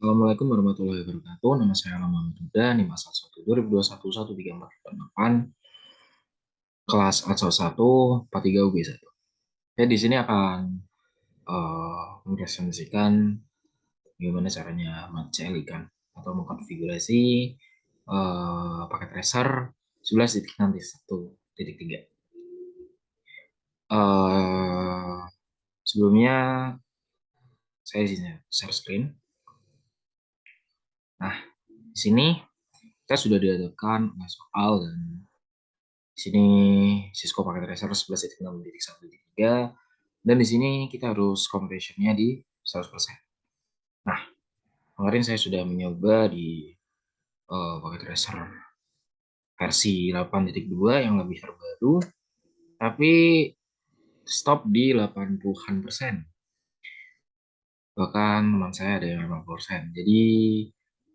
Assalamualaikum warahmatullahi wabarakatuh. Nama saya Muhammad Huda, NIM asal 1 2021 13488, kelas asal 1 43 UB1. Saya di sini akan mempresentasikan bagaimana caranya mencelikan atau mengkonfigurasi paket tracer 11.6.1.3. Sebelumnya saya di sini share screen. Nah, di sini kita sudah dihadapkan oleh soal dan di sini Cisco paket tracer 11.6.1.3 dan di sini kita harus conversionnya di 100%. Nah, kemarin saya sudah mencoba di paket tracer versi 8.2 yang lebih terbaru, tapi stop di 80-an persen. Bahkan teman saya ada yang 50%. Jadi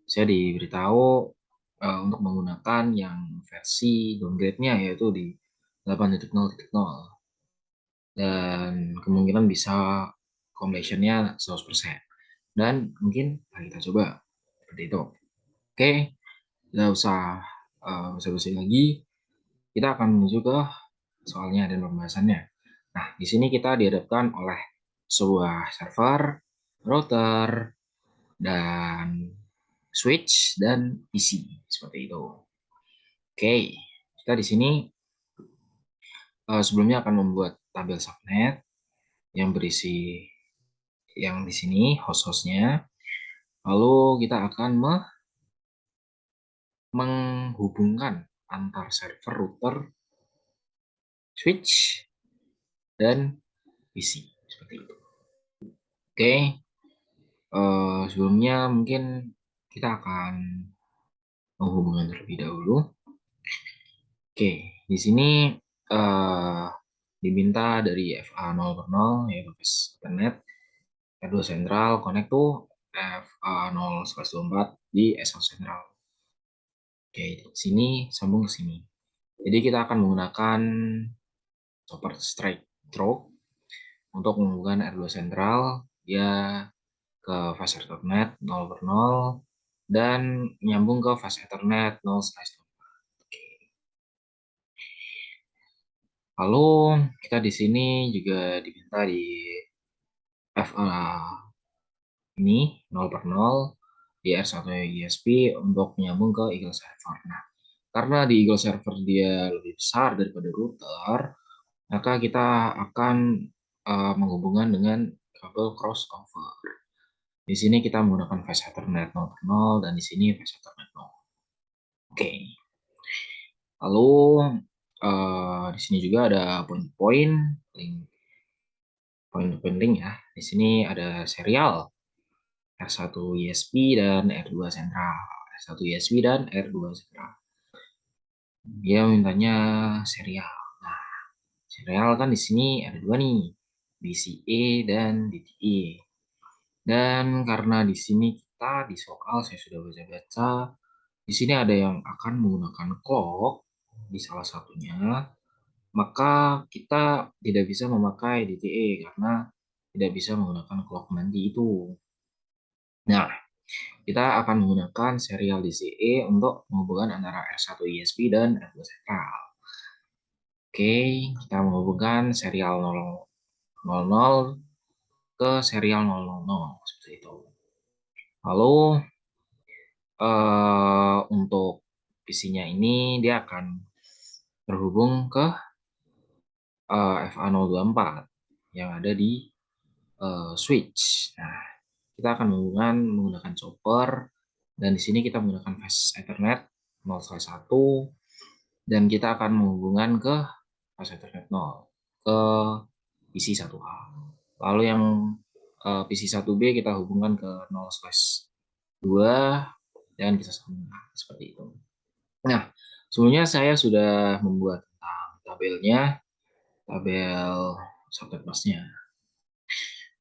saya diberitahu untuk menggunakan yang versi downgrade-nya yaitu di 8.0.0 dan kemungkinan bisa completion-nya 100%. Dan mungkin kita coba seperti itu. Oke, tidak usah basa-basi lagi. Kita akan menuju ke soalnya dan pembahasannya. Nah, di sini kita dihadapkan oleh sebuah server, router, dan switch dan PC seperti itu. Oke, kita di sini sebelumnya akan membuat tabel subnet yang berisi yang di sini host-hostnya. Lalu kita akan menghubungkan antar server, router, switch, dan PC seperti itu. Oke, sebelumnya mungkin kita akan menghubungkan terlebih dahulu. Oke, di sini uh, diminta dari FA 0/0 yaitu Ethernet, R2 Central connect to FA 0/24 di SO Central. Oke, di sini sambung ke sini. Jadi kita akan menggunakan chopper straight through untuk menghubungkan R2 Central ya ke fast Ethernet 0/0 dan nyambung ke fast Ethernet 0/24. Oke. Lalu kita di sini juga diminta di FA ini 0/0 di R1 ISP untuk nyambung ke Eagle Server. Nah, karena di Eagle Server dia lebih besar daripada router, maka kita akan menghubungkan dengan kabel crossover. Di sini kita menggunakan Fast Ethernet 0/0 dan di sini Fast Ethernet 0. Oke. Lalu di sini juga ada poin-poin link link ya. Di sini ada serial R1 ISP dan R2 Central. R1 ISP dan R2 Central. Dia mintanya serial. Nah, serial kan di sini ada dua nih, BCA dan DTE. Dan karena di sini kita di soal saya sudah baca-baca, di sini ada yang akan menggunakan clock di salah satunya, maka kita tidak bisa memakai DTE karena tidak bisa menggunakan clock nanti itu. Nah, kita akan menggunakan serial DCE untuk menghubungkan antara R1 ISP dan R2 Central. Oke, kita menghubungkan serial 000 ke serial 000 seperti itu. Lalu untuk PC-nya ini dia akan terhubung ke FA024 yang ada di switch. Nah, kita akan menggunakan chopper dan di sini kita menggunakan fast Ethernet 0/1 dan kita akan menghubungkan ke fast Ethernet 0 ke PC 1A. Lalu yang PC 1B kita hubungkan ke 0/2 dan kita sambungkan seperti itu. Nah, sebelumnya saya sudah membuat tabelnya, tabel subnet busnya.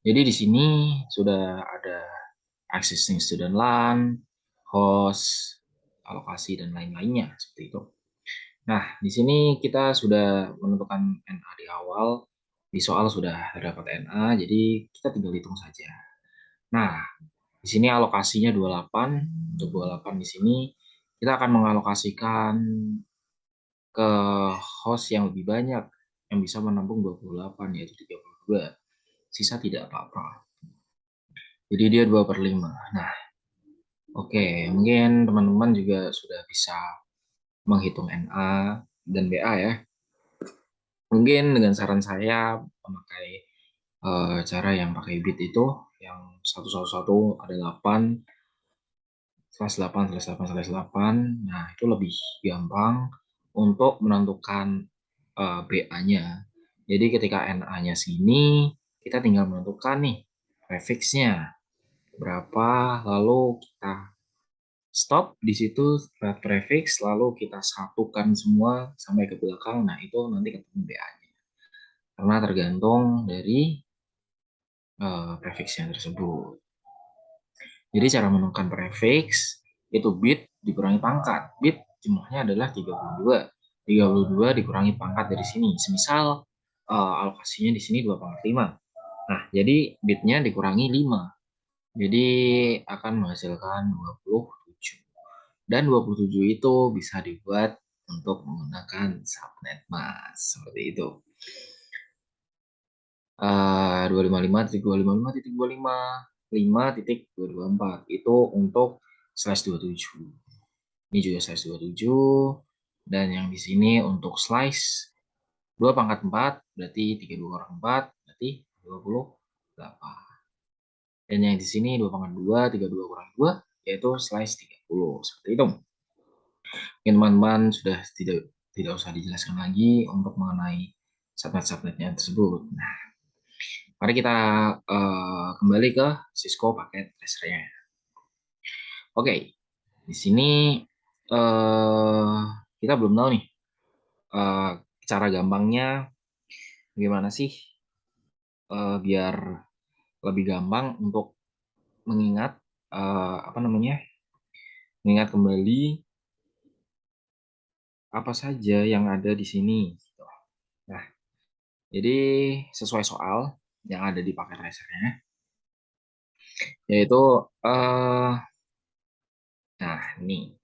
Jadi di sini sudah ada existing student LAN, host, alokasi, dan lain-lainnya seperti itu. Nah, di sini kita sudah menentukan NA di awal. Di soal sudah terdapat NA, jadi kita tinggal hitung saja. Nah, Di sini alokasinya 28. Untuk 28 di sini kita akan mengalokasikan ke host yang lebih banyak yang bisa menampung 28 yaitu 32. Sisa tidak apa-apa. Jadi dia 2/5. Nah, oke, mungkin teman-teman juga sudah bisa menghitung NA dan BA ya. Mungkin dengan saran saya memakai cara yang pakai bit itu yang 111 ada 8 /8/8/8. Nah, itu lebih gampang untuk menentukan BA-nya. Jadi ketika NA-nya segini, kita tinggal menentukan nih prefixnya berapa, lalu kita stop di situ prefix, lalu kita satukan semua sampai ke belakang. Nah, itu nanti ketemu BA-nya. Karena tergantung dari prefixnya tersebut. Jadi cara menentukan prefix itu bit dikurangi pangkat. Bit jumlahnya adalah 32. 32 dikurangi pangkat dari sini. Semisal alokasinya di sini 2/5. Nah, jadi bitnya dikurangi 5. Jadi akan menghasilkan 27. Dan 27 itu bisa dibuat untuk menggunakan subnet mas. Seperti itu. 255.255.5.224 itu untuk /27. Ini juga /27. Dan yang di sini untuk slice 2/4 berarti 32 kurang 4 berarti 28. Dan yang di sini 2/2 32 kurang 2 yaitu slice 30. Seperti itu. Mungkin teman-teman sudah tidak usah dijelaskan lagi untuk mengenai subnet-subnetnya tersebut. Nah, mari kita kembali ke Cisco paket tracernya. Oke, di sini kita belum tahu nih uh, cara gampangnya gimana sih biar lebih gampang untuk mengingat apa namanya, mengingat kembali apa saja yang ada di sini. Nah, jadi sesuai soal yang ada di paket tracernya, yaitu nah ini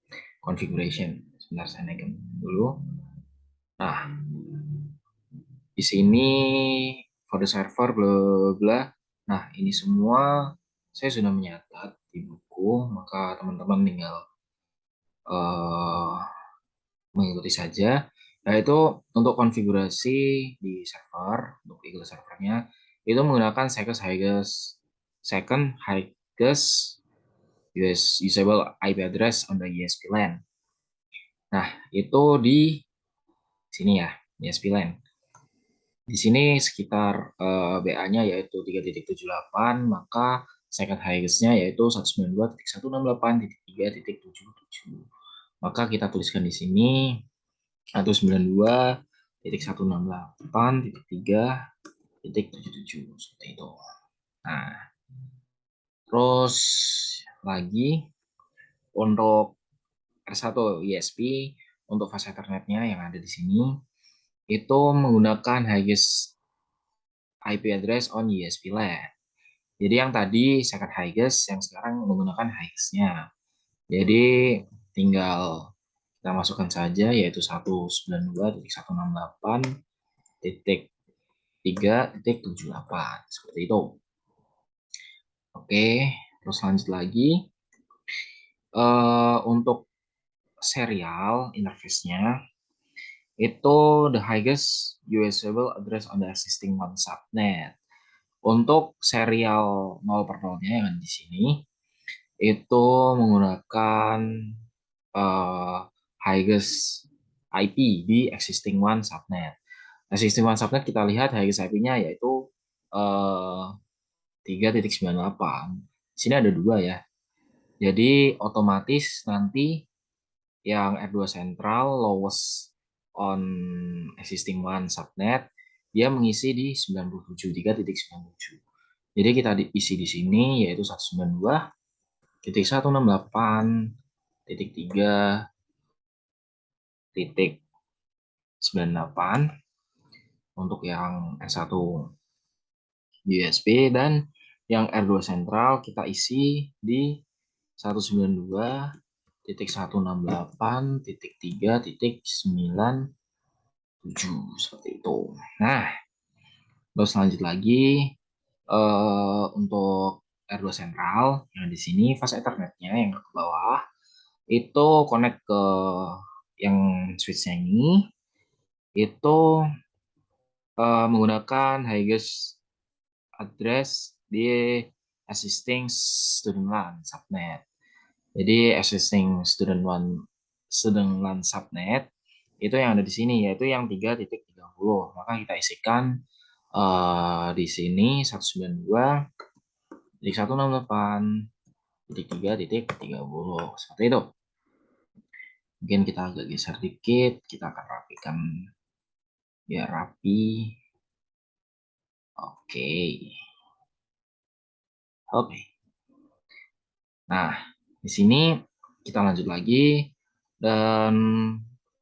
configuration. Sebentar saya naikin dulu. Nah, di sini for the server bla bla. Nah, ini semua saya sudah menyatat di buku, maka teman-teman tinggal mengikuti saja. Yaitu untuk konfigurasi di server, untuk Eagle servernya, itu menggunakan second highest usable IP address on the ESP LAN. Nah, itu di sini ya, ESP LAN. Di sini sekitar BA-nya yaitu 3.78, maka second highest-nya yaitu 192.168.3.77. Maka kita tuliskan di sini 192.168.3.77 seperti itu. Nah, terus lagi untuk R1 ISP untuk fast Ethernet-nya yang ada di sini itu menggunakan highest IP address on ESP LAN. Jadi yang tadi second highest, yang sekarang menggunakan highest-nya. Jadi tinggal kita masukkan saja yaitu 192.168.3.78 seperti itu. Oke, terus lanjut lagi. Untuk serial interface-nya itu the highest usable address on the existing one subnet. Untuk serial 0/0-nya yang di sini itu menggunakan highest IP di existing one subnet. Existing one subnet kita lihat highest IP-nya yaitu 3.98. Di sini ada 2 ya. Jadi otomatis nanti yang R2 Central lowest on existing one subnet dia mengisi di 3.97. Jadi kita isi di sini yaitu 192.168.3.98 untuk yang S1 USB dan Yang R2 sentral kita isi di 192.168.3.9 seperti itu. Nah, terus lanjut lagi untuk R2 sentral yang di sini fast Ethernetnya yang ke bawah itu connect ke yang switch ini itu menggunakan highest address di existing student LAN subnet. Jadi existing student LAN subnet itu yang ada di sini yaitu yang 3.30. Maka kita isikan di sini 192.168.3.30 seperti itu. Mungkin kita agak geser dikit, kita akan rapikan biar rapi. Oke. Oke. Nah, di sini kita lanjut lagi dan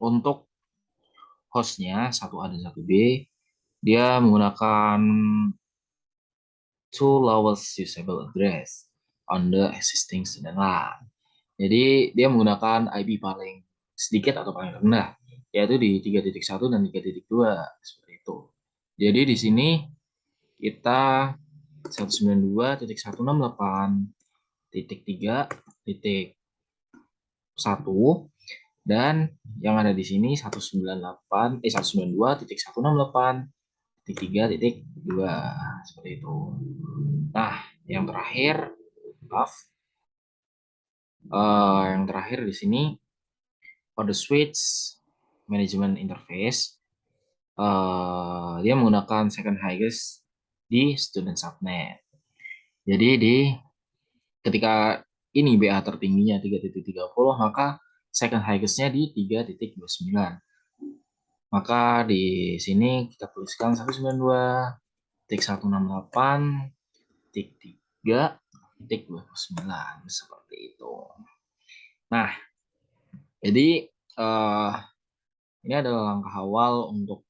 untuk hostnya 1A dan 1B dia menggunakan two lowest usable address on the existing student LAN. Jadi dia menggunakan IP paling sedikit atau paling rendah, yaitu di 3.1 dan 3.2 seperti itu. Jadi di sini kita 192.168.3.1 dan yang ada di sini 192.168.3.2 seperti itu. Nah, yang terakhir, maaf, yang terakhir di sini for the switch management interface, dia menggunakan second highest di student subnet. Jadi ketika ini BA tertingginya 3.30, maka second highest-nya di 3.29. Maka di sini kita tuliskan 192.168.3.29 seperti itu. Nah, jadi ini adalah langkah awal untuk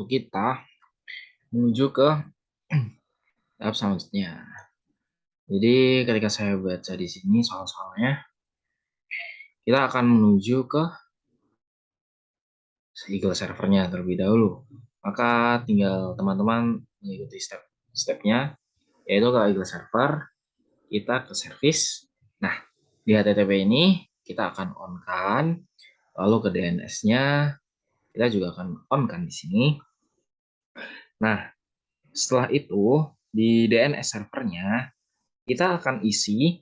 kita menuju ke tahap selanjutnya. Jadi ketika saya baca di sini soal-soalnya, kita akan menuju ke Eagle servernya terlebih dahulu. Maka tinggal teman-teman mengikuti step-stepnya, yaitu ke Eagle server, kita ke service. Nah, di HTTP ini kita akan on-kan, lalu ke DNS-nya kita juga akan on-kan di sini. Nah, setelah itu di DNS servernya kita akan isi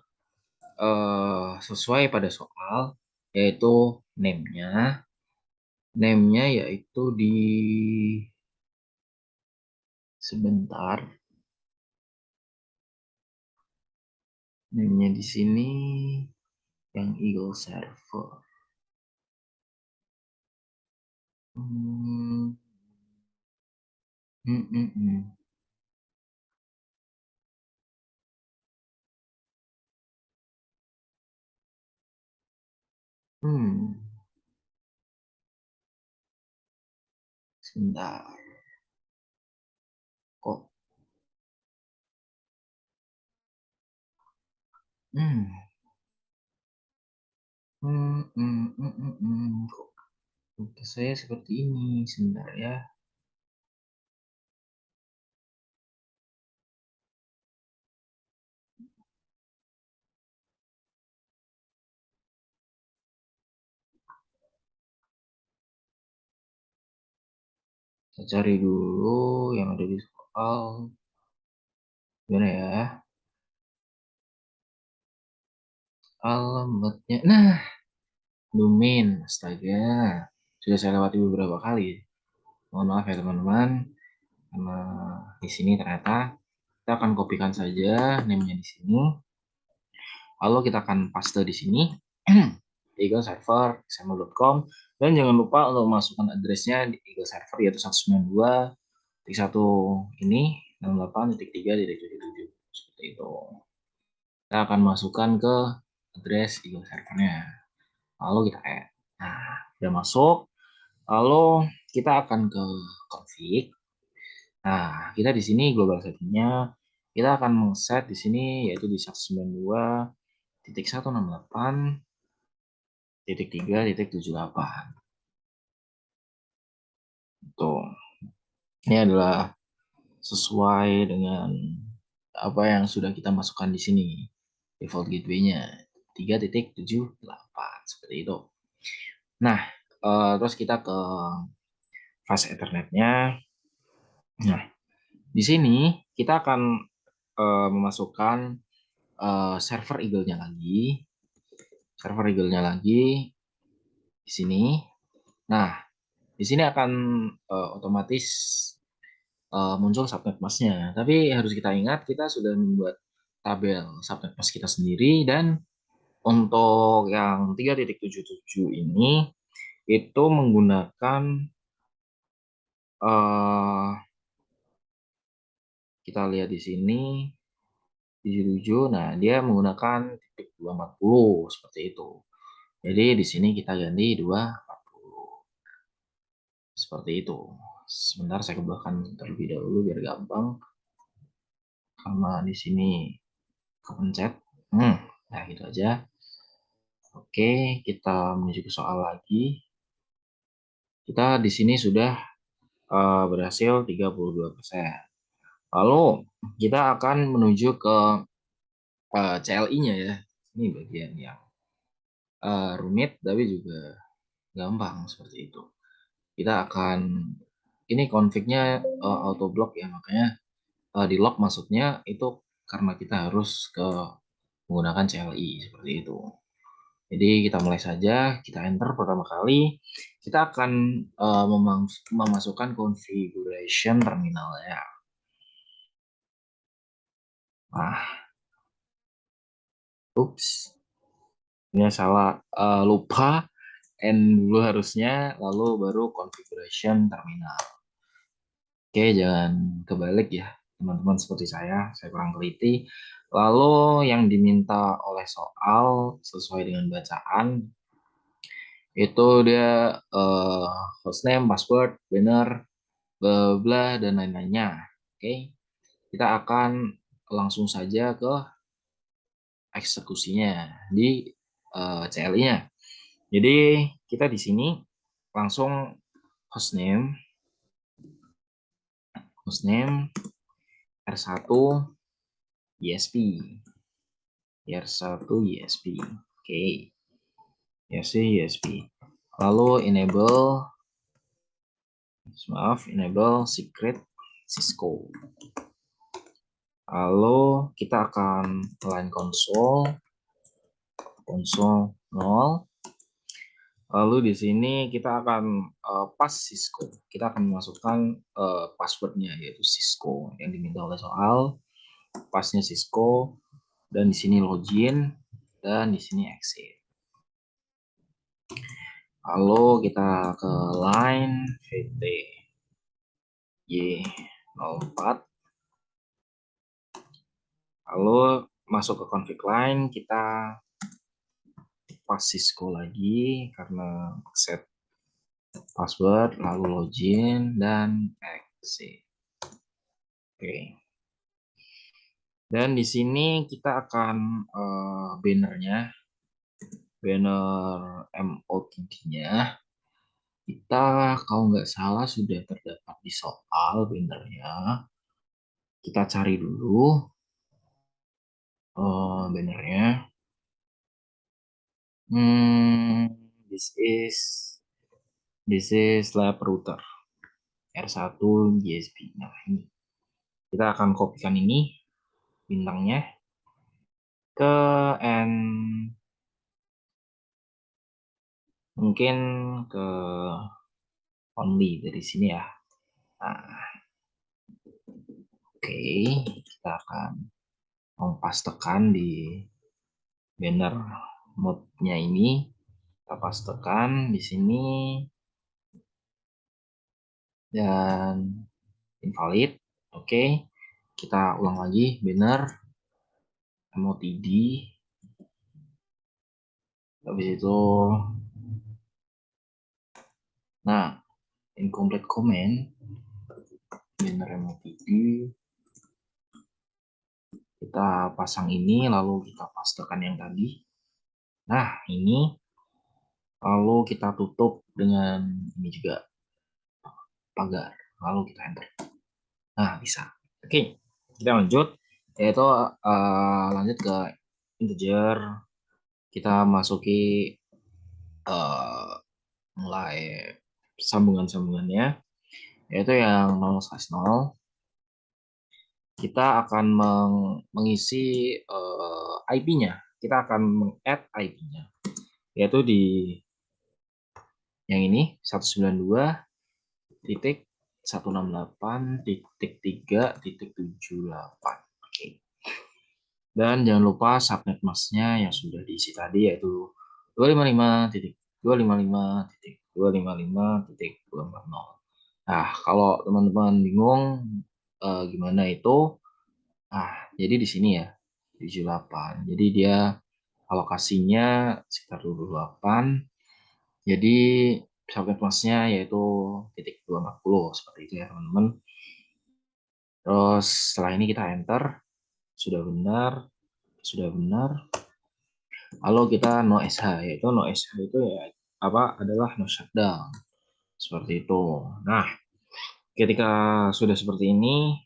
sesuai pada soal, yaitu name-nya. Name-nya yaitu di sebentar. Name-nya di sini yang Eagle server. Hmm. Hmm, hmm, hmm. Hmm. Sebentar. Kok? Hmm. Hmm, hmm, hmm, hmm, hmm. Kok tugas saya seperti ini? Sebentar ya. Saya cari dulu yang ada di soal. Gimana ya? Alamatnya. Nah, domain. Astaga. Sudah saya lewati beberapa kali. Mohon maaf ya teman-teman. Karena di sini ternyata kita akan kopikan saja name-nya di sini. Lalu kita akan paste di sini. Eagle server xml.com dan jangan lupa untuk memasukkan addressnya di Eagle server yaitu 192.1 ini 68.3.77 seperti itu. Kita akan masukkan ke address Eagle servernya. Lalu kita add. Nah, udah masuk. Lalu kita akan ke config. Nah, kita di sini global settingnya kita akan mengset di sini yaitu di 192.168.3.78. Tuh, ini adalah sesuai dengan apa yang sudah kita masukkan di sini. Default gateway-nya 3.78 seperti itu. Nah, terus kita ke fast Ethernet-nya. Nah, di sini kita akan memasukkan server Eagle-nya lagi. Server Eagle-nya lagi di sini. Nah, di sini akan otomatis muncul subnet mask-nya. Tapi harus kita ingat kita sudah membuat tabel subnet mask kita sendiri, dan untuk yang 3.77 ini itu menggunakan kita lihat di sini 77. Nah, dia menggunakan titik 240 seperti itu. Jadi di sini kita ganti 240 seperti itu. Sebentar saya kebelakang terlebih dahulu biar gampang. Karena di sini kepencet. Nah gitu aja. Oke, kita menuju ke soal lagi. Kita di sini sudah berhasil 32%. Lalu kita akan menuju ke CLI-nya ya. Ini bagian yang rumit tapi juga gampang seperti itu. Kita akan, ini config-nya auto block ya, makanya di lock maksudnya itu karena kita harus ke menggunakan CLI seperti itu. Jadi kita mulai saja, kita enter pertama kali, kita akan memasukkan configuration terminal ya. Nah, ini salah, lupa end dulu harusnya, lalu baru configuration terminal. Oke, jangan kebalik ya teman-teman seperti saya kurang teliti. Lalu yang diminta oleh soal sesuai dengan bacaan itu dia hostname, password, banner, bla bla dan lain-lainnya. Oke, kita akan langsung saja ke eksekusinya di CLI-nya. Jadi kita di sini langsung hostname R1 ESP R1 ESP. Oke, R1 ESP. Lalu enable secret Cisco. Lalu kita akan line console 0. Lalu di sini kita akan pas Cisco. Kita akan memasukkan passwordnya yaitu Cisco yang diminta oleh soal. Pasnya Cisco, dan di sini login, dan di sini exit. Lalu kita ke line VT Y04. Lalu masuk ke config line, kita pas Cisco lagi karena set password, lalu login dan exit. Oke. Dan di sini kita akan banner MOTD-nya. Kita kalau nggak salah sudah terdapat di soal bannernya. Kita cari dulu bannernya. This is lab router R1 GSP. Nah ini kita akan kopikan ini bintangnya ke N, mungkin ke only dari sini ya. Nah, oke, kita akan pastekan di banner mode-nya ini. Kita pastekan di sini dan invalid. Oke, kita ulang lagi banner MOTD. Habis itu, nah, incomplete comment banner MOTD. Kita pasang ini, lalu kita pastekan yang tadi. Nah, ini lalu kita tutup dengan ini juga pagar, lalu kita enter. Nah, bisa. Oke, kita lanjut, yaitu lanjut ke integer. Kita masuki mulai sambungan-sambungannya, yaitu yang 0/0. Kita akan mengisi IP-nya. Kita akan meng-add IP-nya, yaitu di yang ini 192.168.3.78. Oke. Dan jangan lupa subnet masknya yang sudah diisi tadi, yaitu 255.255.255.240. Nah, kalau teman-teman bingung gimana itu, jadi di sini ya, 78. Jadi dia alokasinya sekitar 28. Jadi subnet masknya yaitu titik 240 seperti itu ya teman-teman. Terus setelah ini kita enter, sudah benar, sudah benar. Lalu kita no sh, yaitu no sh itu ya adalah no shutdown seperti itu. Nah, ketika sudah seperti ini,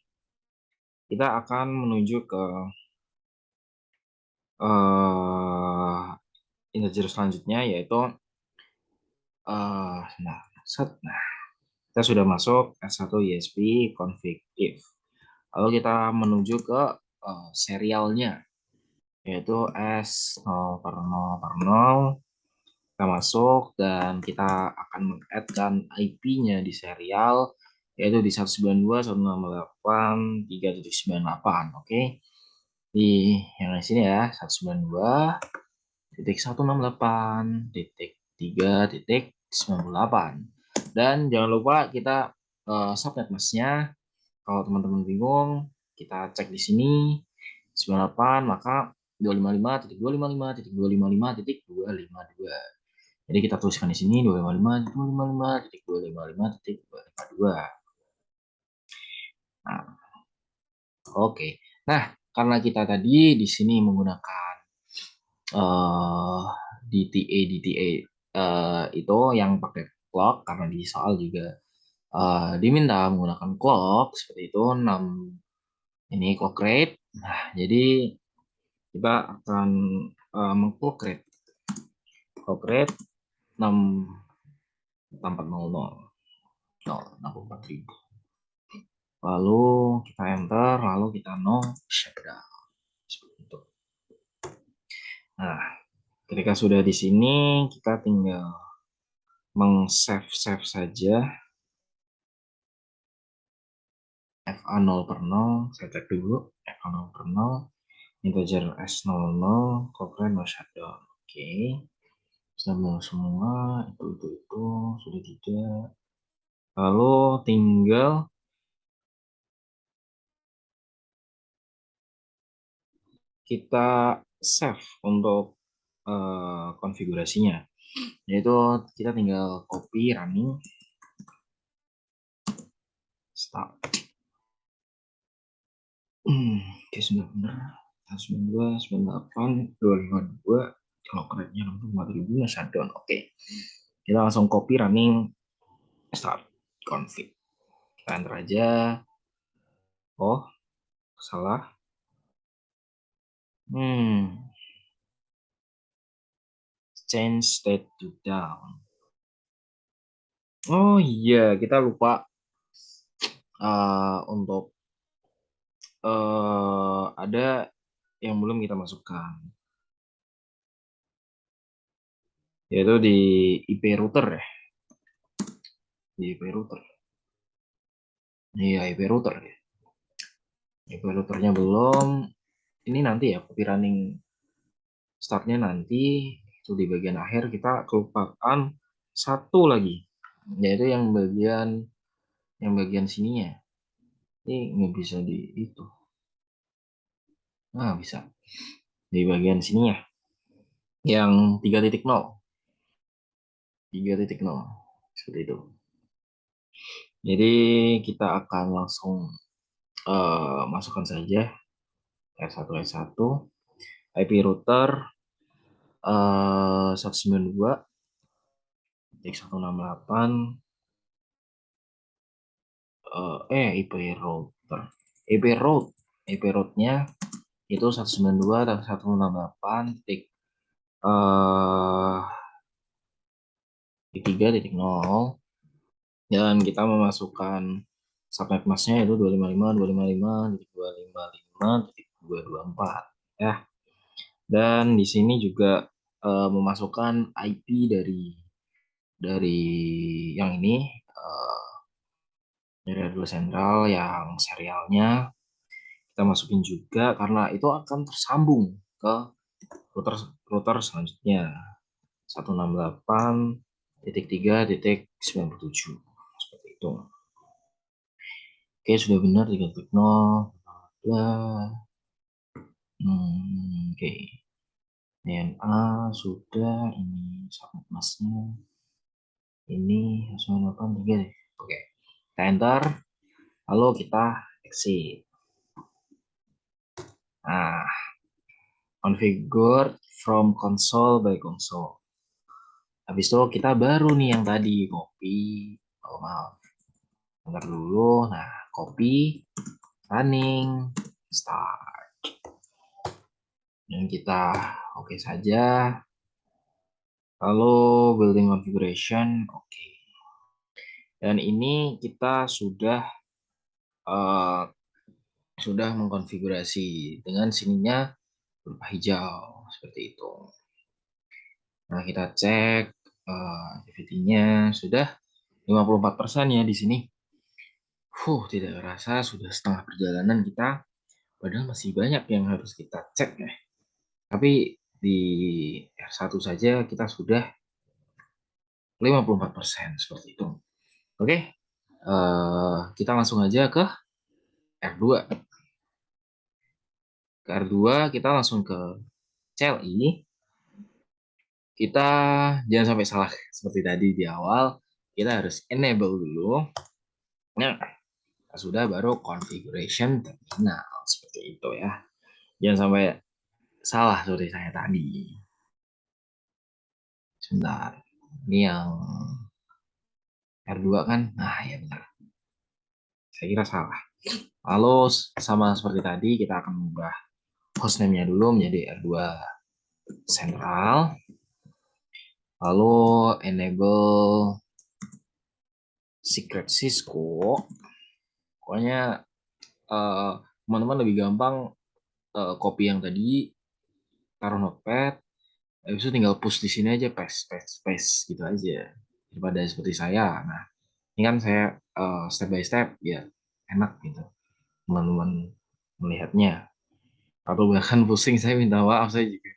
kita akan menuju ke integer selanjutnya, yaitu nah, kita sudah masuk S1 ISP config if. Lalu kita menuju ke serialnya, yaitu S0/0/0. Kita masuk dan kita akan meng-add-kan IP-nya di serial, yaitu di 192.168.3.98. Oke, di yang di sini ya, 192.168.3.98. Dan jangan lupa kita subnet masknya. Kalau teman-teman bingung, kita cek di sini 98, maka 255.255.255.252. Jadi kita tuliskan di sini 255.255.255.252. Nah, oke. Nah, karena kita tadi di sini menggunakan DTA itu yang pakai clock, karena di soal juga diminta menggunakan clock seperti itu, 6 ini clock rate. Nah, jadi kita akan meng-clock rate 64.ribu. Lalu kita enter, lalu kita no shutdown seperti itu. Nah, ketika sudah di sini, kita tinggal meng-save saja FA 0/0. Saya cek dulu FA 0/0, integer S00, cochrane no shutdown. Oke, sudah mau semua, itu sudah tidak. Lalu tinggal kita save untuk konfigurasinya, yaitu kita tinggal copy running start. Oke, sudah benar. 192.168.252, kalau rate-nya 64.000 shutdown. Oke, kita langsung copy running start config. Kita enter aja. Oh, salah. Change state to down. Oh iya, kita lupa untuk ada yang belum kita masukkan, yaitu di IP router ya. Di IP router. Iya, IP router ya. IP routernya belum. Ini nanti ya, copy running startnya nanti. Itu di bagian akhir kita kelupaan satu lagi, yaitu yang bagian sininya. Ini nggak bisa di itu. Nah, bisa. Di bagian sininya. Yang 3.0. 3.0. Seperti itu. Jadi kita akan langsung masukkan saja R1 R1 IP router 192.168 IP router IP route-nya itu 192.168 titik 3.0, dan kita memasukkan subnet masknya itu 255.255.255.224 ya. Dan di sini juga memasukkan IP dari yang ini, dari radio sentral yang serialnya kita masukin juga karena itu akan tersambung ke router router selanjutnya 168.3.97 seperti itu. Oke, sudah benar 3.0. Oke. DNA sudah, ini subnet masknya. Ini 183 deh. Oke. Kita enter, lalu kita exit. Nah, configure from console by console. Habis itu kita baru nih yang tadi copy. Oh maaf. Bentar dulu. Nah, copy, running, start. Dan kita oke saja. Lalu building configuration, oke. Dan ini kita sudah mengkonfigurasi dengan sininya berupa hijau seperti itu. Nah, kita cek activity-nya sudah 54% ya di sini. Tidak terasa sudah setengah perjalanan kita, padahal masih banyak yang harus kita cek ya. Tapi di R1 saja kita sudah 54% seperti itu. Oke, kita langsung aja ke R2. Ke R2 kita langsung ke CLI. Kita jangan sampai salah seperti tadi di awal. Kita harus enable dulu. Nah, sudah baru configuration terminal seperti itu ya. Jangan sampai salah seperti saya tadi. Sebentar. Ini yang R2 kan? Nah, ya benar. Saya kira salah. Lalu sama seperti tadi kita akan mengubah hostname-nya dulu menjadi R2 Central. Lalu enable secret Cisco. Pokoknya teman-teman lebih gampang copy yang tadi, taruh notepad, habis itu tinggal push di sini aja, paste gitu aja. Daripada seperti saya. Nah, ini kan saya step by step ya, enak gitu teman-teman melihatnya. Atau bahkan pusing, saya minta maaf, saya juga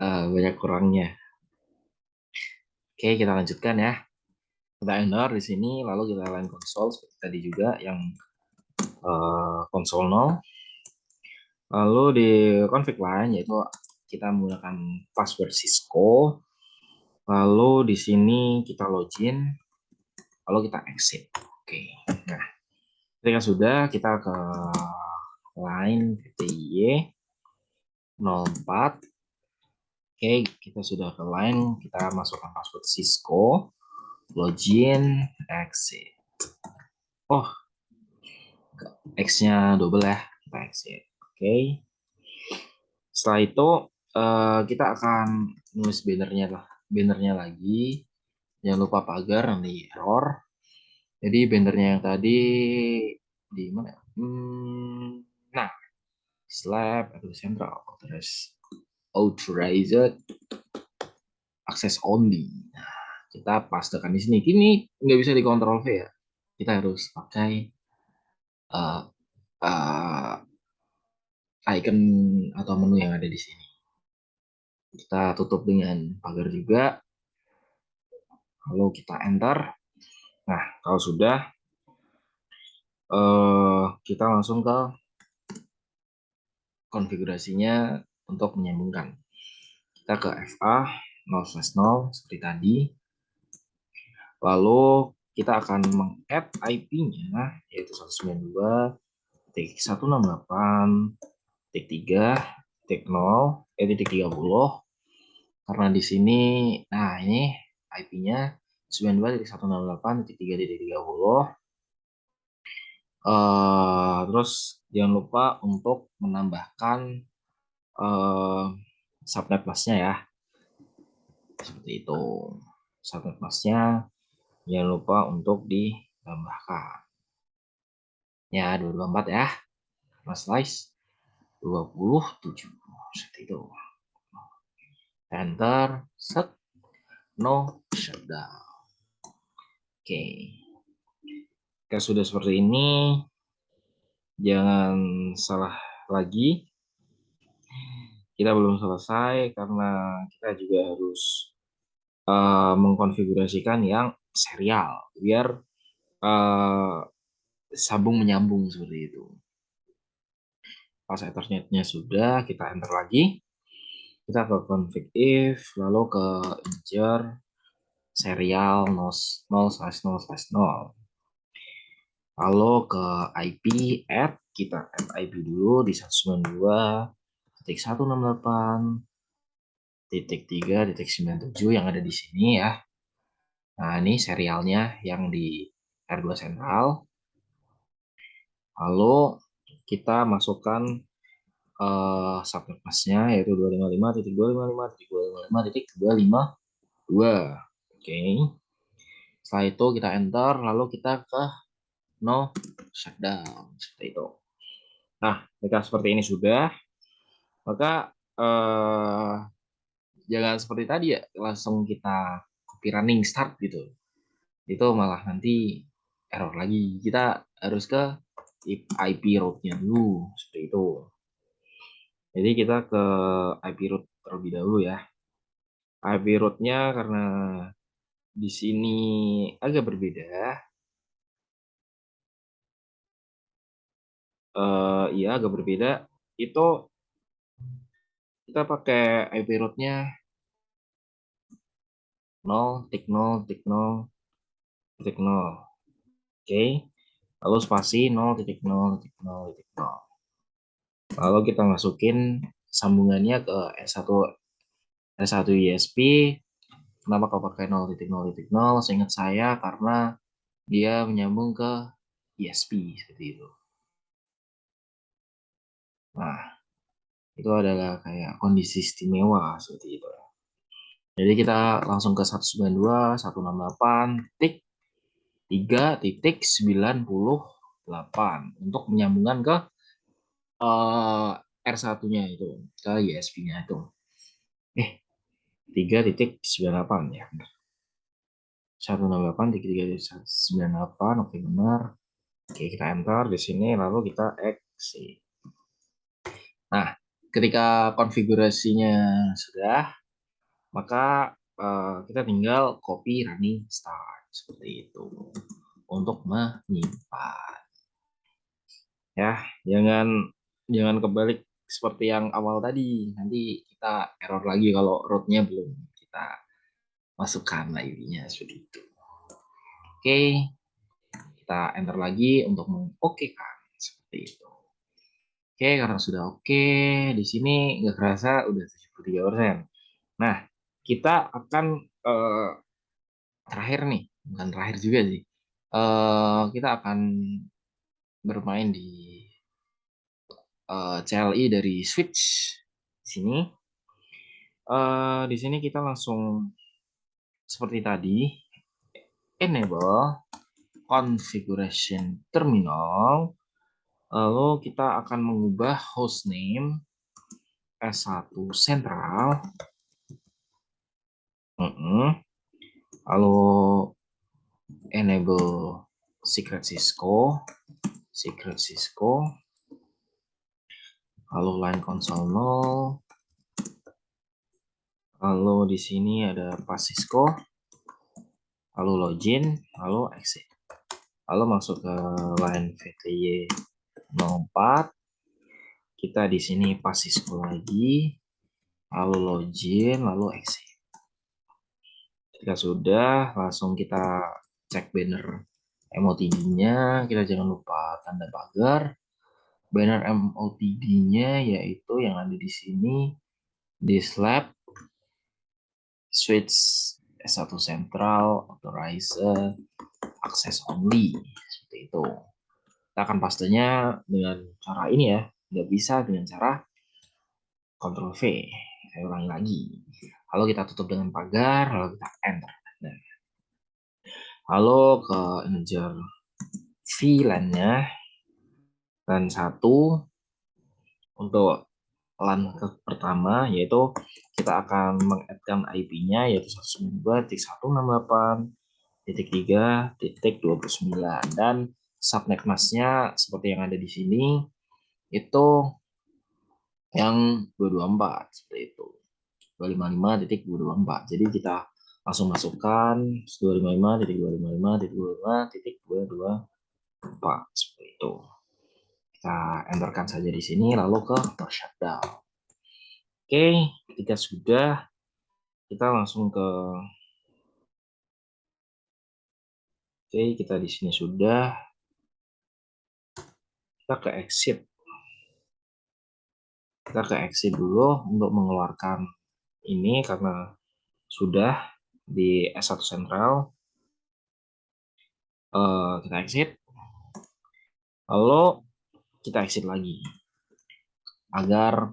banyak kurangnya. Oke, kita lanjutkan ya. Kita enter di sini, lalu kita lain konsol seperti tadi juga yang konsol 0. Lalu di config line yaitu kita menggunakan password Cisco. Lalu di sini kita login, lalu kita exit. Oke. Nah, ketika sudah kita ke line PTY 04. Oke, kita sudah ke line, kita masukkan password Cisco, login, exit. Oh, X-nya double ya, kita exit. Oke. Setelah itu kita akan nulis bannernya lagi. Jangan lupa pagar, nanti error. Jadi bannernya yang tadi di mana? Nah, slab atau central authorized access only. Nah, kita pastekan di sini. Ini nggak bisa dikontrol V ya. Kita harus pakai uh, uh, icon atau menu yang ada di sini. Kita tutup dengan pagar juga. Lalu kita enter. Nah, kalau sudah, kita langsung ke konfigurasinya untuk menyambungkan. Kita ke FA 0/0 seperti tadi. Lalu kita akan meng-add IP-nya yaitu 192.168.254. titik 3, titik 0, titik 30. Karena di sini, nah ini IP-nya 92.168.3.30. Terus jangan lupa untuk menambahkan eh, subnet masknya ya, seperti itu. Subnet masknya jangan lupa untuk ditambahkan. Ya, 224 ya. Mas slice 27. Seperti itu. Enter, set, no shutdown. Oke. Jika sudah seperti ini, jangan salah lagi. Kita belum selesai karena kita juga harus mengkonfigurasikan yang serial biar uh, sambung menyambung seperti itu. Pas Ethernetnya sudah, kita enter lagi. Kita ke config if, lalu ke integer serial 0/0/0. Lalu ke IP add, kita add IP dulu di 192.168.3.97 yang ada di sini ya. Nah, ini serialnya yang di R2 Central. Lalu kita masukkan subnet masknya yaitu 255.255.255.252. Oke. Setelah itu kita enter, lalu kita ke no shutdown seperti itu. Nah, jika seperti ini sudah, maka jangan seperti tadi ya, langsung kita copy running start gitu. Itu malah nanti error lagi. Kita harus ke IP root-nya dulu seperti itu. Jadi kita ke IP root terlebih dahulu ya. IP root-nya karena di sini agak berbeda. Iya agak berbeda. Itu kita pakai IP root-nya 0.0.0.0. Oke. Lalu spasi 0.0.0.0. Lalu kita masukin sambungannya ke S1 ISP. Kenapa kau pakai 0.0.0? Seingat saya karena dia menyambung ke ISP seperti itu. Nah, itu adalah kayak kondisi istimewa seperti itu. Jadi kita langsung ke 192.168.3.98 untuk menyambungkan ke R1-nya itu, ke ISP-nya itu. 3.98 ya. 168.3.98, oke benar. Oke, kita enter di sini lalu kita exit. Nah, ketika konfigurasinya sudah, maka kita tinggal copy running start seperti itu untuk menyimpan. Ya, jangan kebalik seperti yang awal tadi. Nanti kita error lagi kalau rootnya belum kita masukkan IP-nya seperti itu. Oke, kita enter lagi untuk mengokekan seperti itu. Oke, karena sudah oke, di sini nggak kerasa udah 73%. Nah, kita akan terakhir nih, bukan terakhir juga sih. Kita akan bermain di CLI dari switch. Di sini kita langsung seperti tadi, enable configuration terminal. Lalu kita akan mengubah hostname S1 Central. Lalu enable secret Cisco. Lalu line console 0. Lalu di sini ada pas Cisco. Lalu login, lalu exit. Lalu masuk ke line VTY 04. Kita di sini pas Cisco lagi. Lalu login, lalu exit. Jika sudah, langsung kita cek banner MOTG-nya. Kita jangan lupa tanda pagar. Banner MOTD-nya yaitu yang ada di sini di slab switch S1 central authorizer access only seperti itu. Kita akan pastenya dengan cara ini ya, nggak bisa dengan cara Ctrl V. Saya ulangi lagi. Lalu kita tutup dengan pagar, lalu kita enter. Nah, lalu ke integer VLAN-nya dan 1 untuk LAN pertama yaitu kita akan mengaddkan IP-nya yaitu 192.168.3.29 dan subnet mask-nya seperti yang ada di sini itu yang 224 seperti itu. 255.224. Jadi kita langsung masukkan 255.255.225.224 seperti itu. Kita enterkan saja di sini lalu ke shutdown. Oke, ketika sudah kita langsung ke kita di sini sudah kita ke exit. Kita ke exit dulu untuk mengeluarkan ini karena sudah di S1 Central. Kita exit. Lalu kita exit lagi agar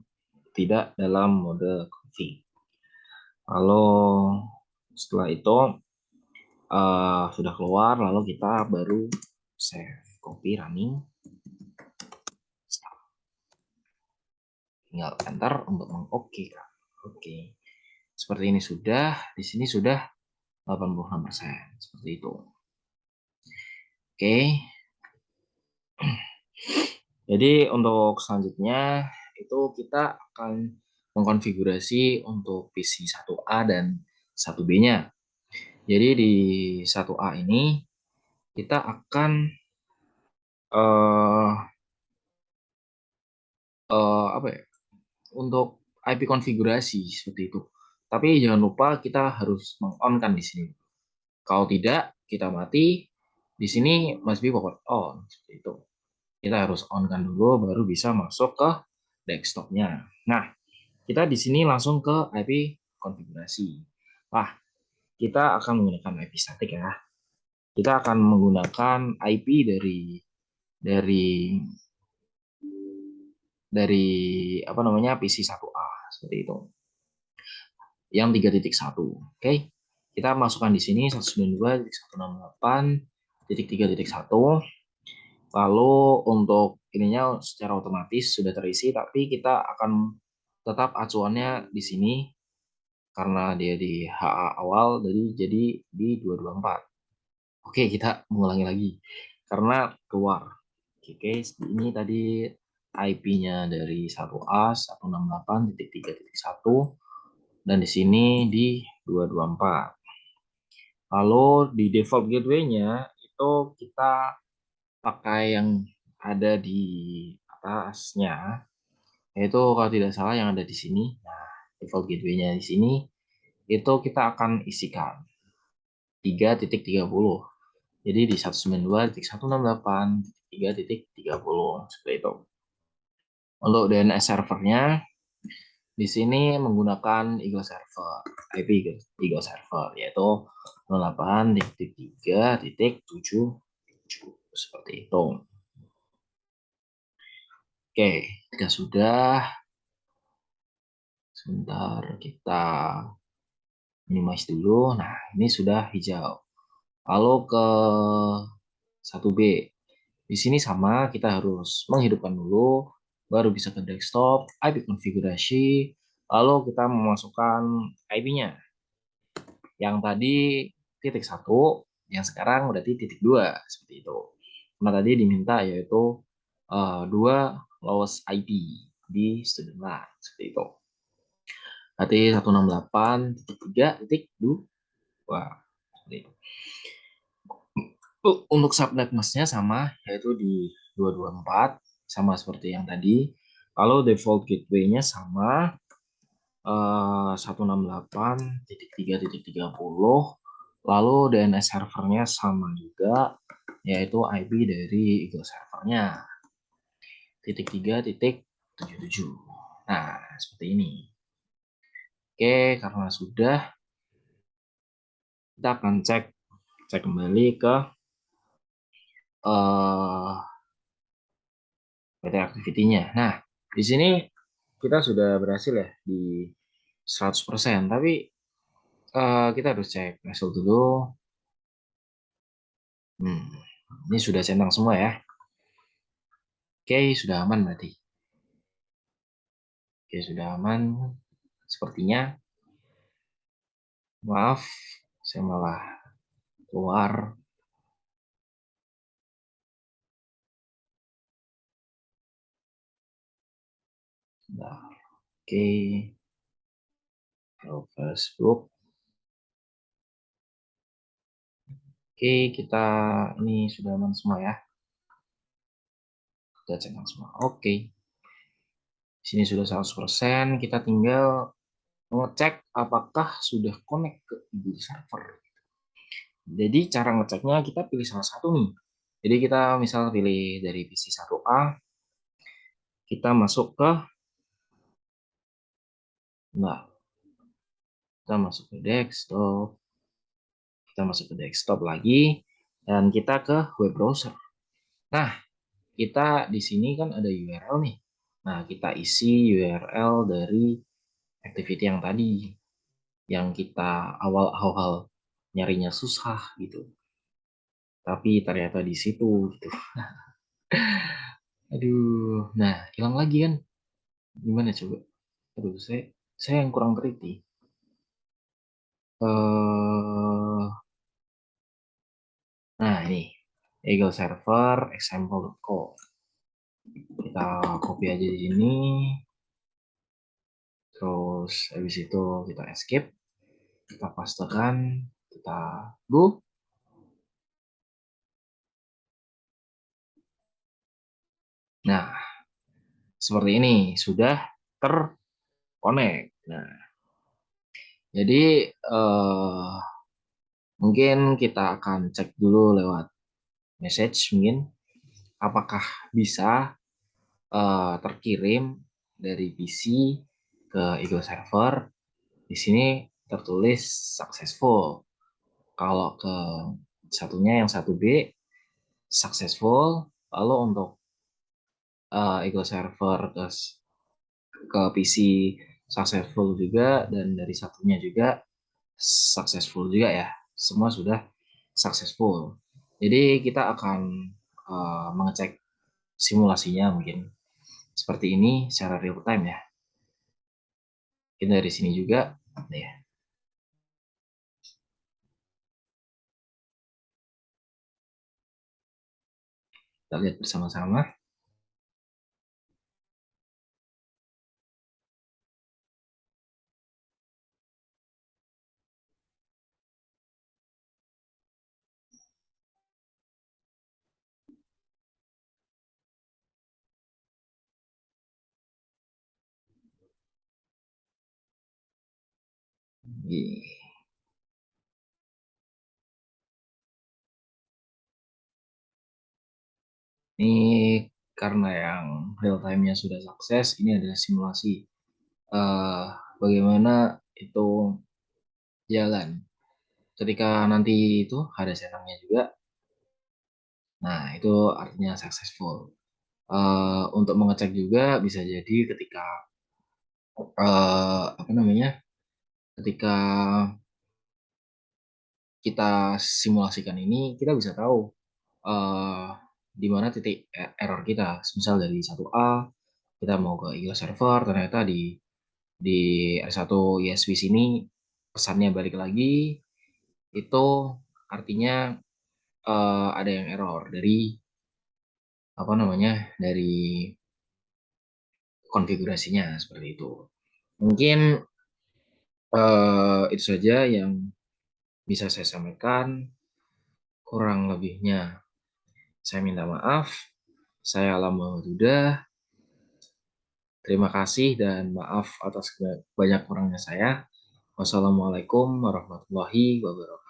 tidak dalam mode config. Lalu setelah itu sudah keluar, lalu kita baru save, copy, running, start. Tinggal enter untuk mengoke kan. Oke. Seperti ini sudah, di sini sudah 86%. Seperti itu. Oke. Jadi untuk selanjutnya itu kita akan mengkonfigurasi untuk PC 1A dan 1B-nya. Jadi di 1A ini kita akan apa ya? Untuk IP konfigurasi seperti itu. Tapi jangan lupa kita harus meng-on-kan di sini. Kalau tidak, kita mati. Di sini must be powered on seperti itu. Kita harus on-kan dulu baru bisa masuk ke desktopnya. Nah, kita di sini langsung ke IP konfigurasi. Wah, kita akan menggunakan IP statik ya. Kita akan menggunakan IP dari apa namanya PC 1A seperti itu. Yang 3.1. Oke. Kita masukkan di sini 192.168.3.1. Lalu untuk ininya secara otomatis sudah terisi, tapi kita akan tetap acuannya di sini karena dia di HA awal, jadi di 224. Oke, kita mengulangi lagi karena keluar. Oke, ini tadi IP-nya dari 1A 168.3.1 dan di sini di 224. Lalu di default gateway-nya itu kita pakai yang ada di atasnya, yaitu kalau tidak salah yang ada di sini. Nah, default gateway-nya di sini itu kita akan isikan 3.30. Jadi di 192.168.3.30 seperti itu. Untuk DNS servernya di sini menggunakan Eagle Server, IP Eagle Server yaitu 08.3.77 seperti itu. Oke, jika sudah, sebentar kita minimize dulu. Nah, ini sudah hijau. Lalu ke 1B. Di sini sama, kita harus menghidupkan dulu, baru bisa ke desktop, IP konfigurasi, lalu kita memasukkan IP-nya. Yang tadi titik 1, yang sekarang berarti titik 2, seperti itu. Karena tadi diminta yaitu 2 lowest IP di student LAN, seperti itu. Berarti 168.3.2. Untuk subnet mask-nya sama, yaitu di 224, sama seperti yang tadi. Kalau default gateway-nya sama, 168.3.30. Lalu DNS servernya sama juga, yaitu IP dari Eagle servernya. 1.3.77. Nah, seperti ini. Oke, karena sudah, kita akan cek kembali ke PT activity-nya. Nah, di sini kita sudah berhasil ya di 100%, tapi kita harus cek result dulu. Ini sudah centang semua ya. Oke, sudah aman berarti. Oke, sudah aman. Sepertinya, maaf, saya malah keluar. Nah, oke, kalau Facebook. Oke, kita ini sudah aman semua ya. Sudah centang semua. Oke. Sini sudah 100%. Kita tinggal ngecek apakah sudah connect ke Google Server. Jadi cara ngeceknya kita pilih salah satu nih. Jadi kita misal pilih dari PC 1A, kita masuk ke kita masuk ke desktop lagi, dan kita ke web browser. Nah, kita di sini kan ada URL nih. Nah, kita isi URL dari activity yang tadi, yang kita awal-awal nyarinya susah gitu. Tapi ternyata di situ gitu. Aduh, nah hilang lagi kan? Gimana coba? Aduh, saya yang kurang teliti. Nah ini Eagle Server example.co. Kita copy aja di sini. Terus habis itu kita escape, kita pastekan, kita go. Nah, seperti ini sudah terkonek. Nah, jadi mungkin kita akan cek dulu lewat message mungkin apakah bisa terkirim dari PC ke Eagle Server. Di sini tertulis successful. Kalau ke satunya yang 1B successful. Lalu untuk Eagle Server ke PC successful juga, dan dari satunya juga successful juga ya. Semua sudah successful. Jadi kita akan mengecek simulasinya mungkin seperti ini secara real time ya. Kita dari sini juga ya. Kita lihat bersama-sama. Ini karena yang real time-nya sudah sukses, ini adalah simulasi bagaimana itu jalan. Ketika nanti itu ada setangnya juga, nah itu artinya successful. Untuk mengecek juga bisa jadi ketika apa namanya, ketika kita simulasikan ini, kita bisa tahu uh, di mana titik error kita. Misal dari 1A kita mau ke Eagle Server, ternyata di R1 ISV sini pesannya balik lagi, itu artinya ada yang error dari apa namanya, dari konfigurasinya seperti itu. Mungkin itu saja yang bisa saya sampaikan. Kurang lebihnya saya minta maaf. Saya Alam Muhammad. Terima kasih dan maaf atas banyak kurangnya saya. Wassalamualaikum warahmatullahi wabarakatuh.